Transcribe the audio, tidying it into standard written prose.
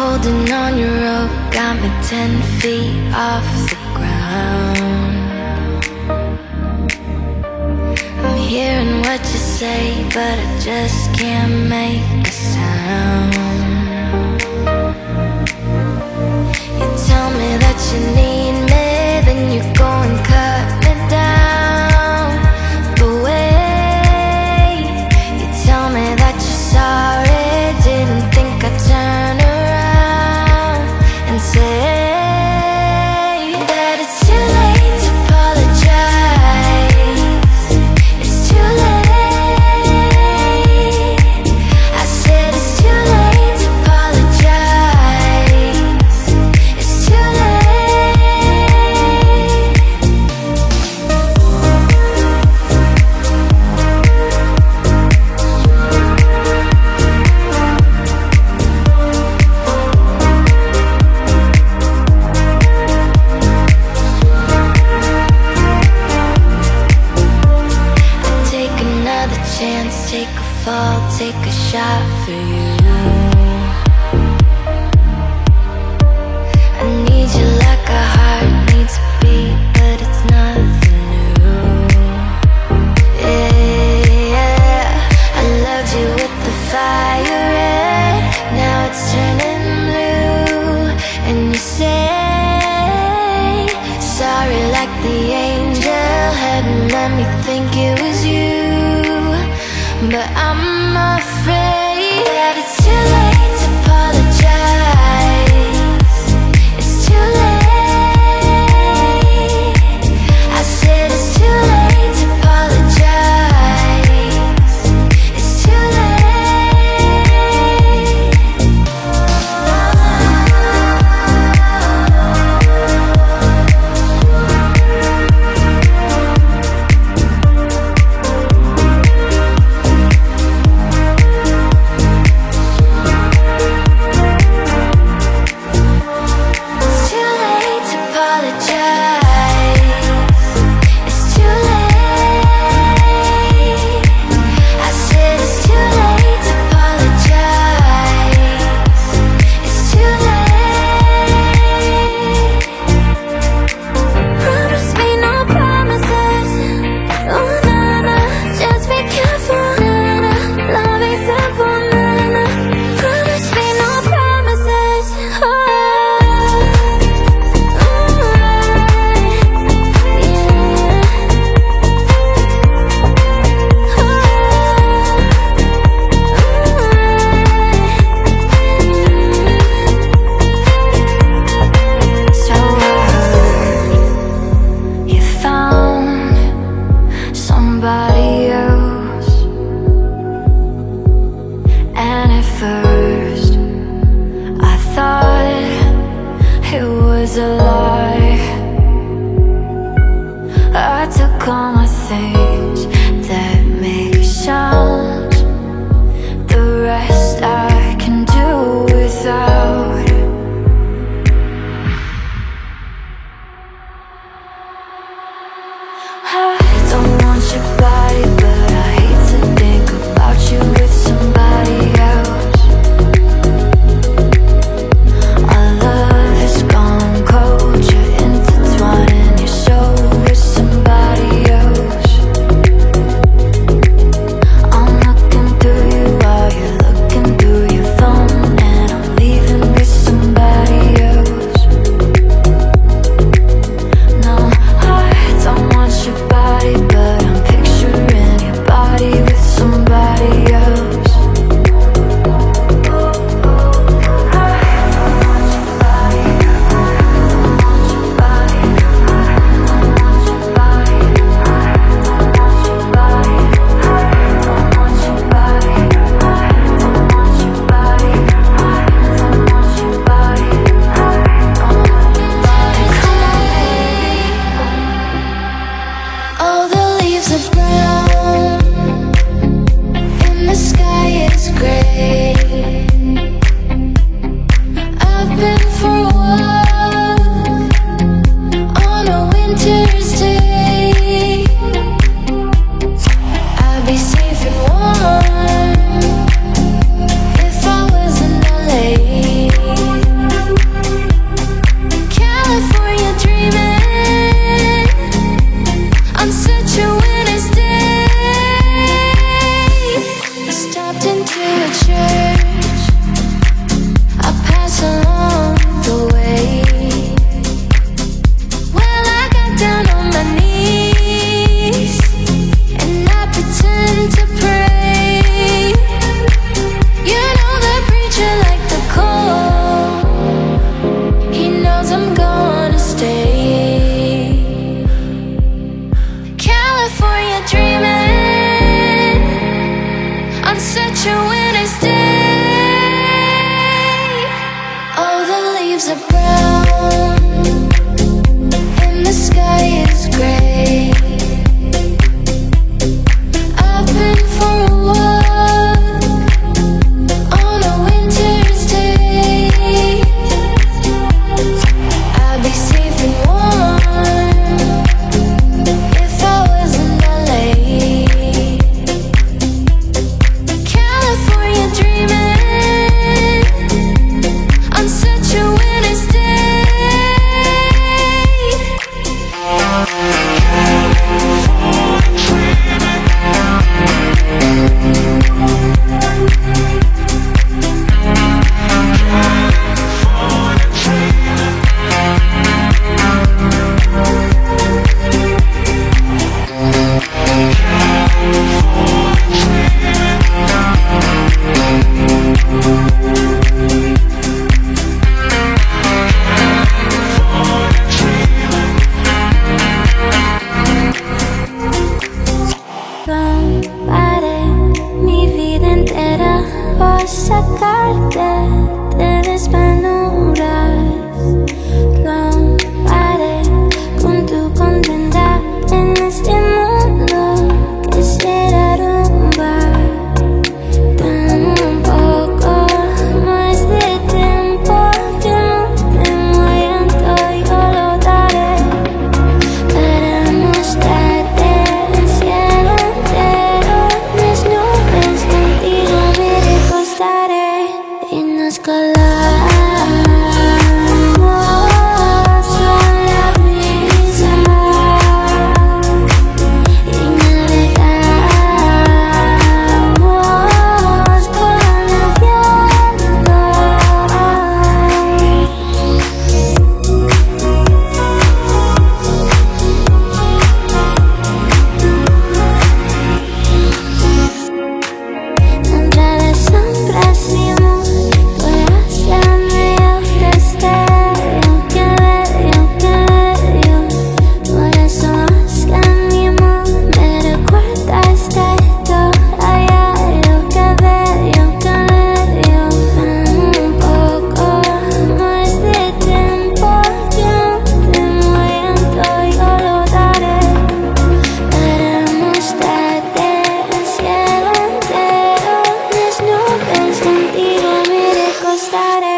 Holding on your rope got me 10 feet off the ground. I'm hearing what you say, but I just can't make a sound. You tell me that you need me, then you go and cut me down. But wait, you tell me that you're sorry, didn't think I'd turn around and say that it's too late to apologize. It's too late. I said it's too late to apologize. It's too late. Take another chance, take a fall, take a shot for you. I need you like a heart needs a beat, but it's nothing new. Yeah, I loved you with the fire red, now it's turning blue. And you say sorry like the angel hadn't let me think it was you. But I'm afraid that it's too late to apologize. It's too late. I said it's too late to apologize. It's too leaves are brown and the sky is grey. I've been for a walk on a winter's day. I'd be safe and warm if I was in LA. California dreaming on such a winter's day. Romperé mi vida entera por sacarte de las penumbras. Romperé con tu condena en este mundo que será rumba. Dame un poco más de tiempo, que no te muero, yo lo daré para mostrarte el cielo entero. Las nubes contigo me recostaré y nos colamos con la brisa y navegamos con el viento. Entre las sombras mi amor, por hacerme yo destello, que bello, por eso haz que mi amor me recuerdas de todo ayer, que bello, dame un poco más de tiempo, que no te muero, yo lo daré para mostrarte el cielo entero. Las nubes contigo me recostaré.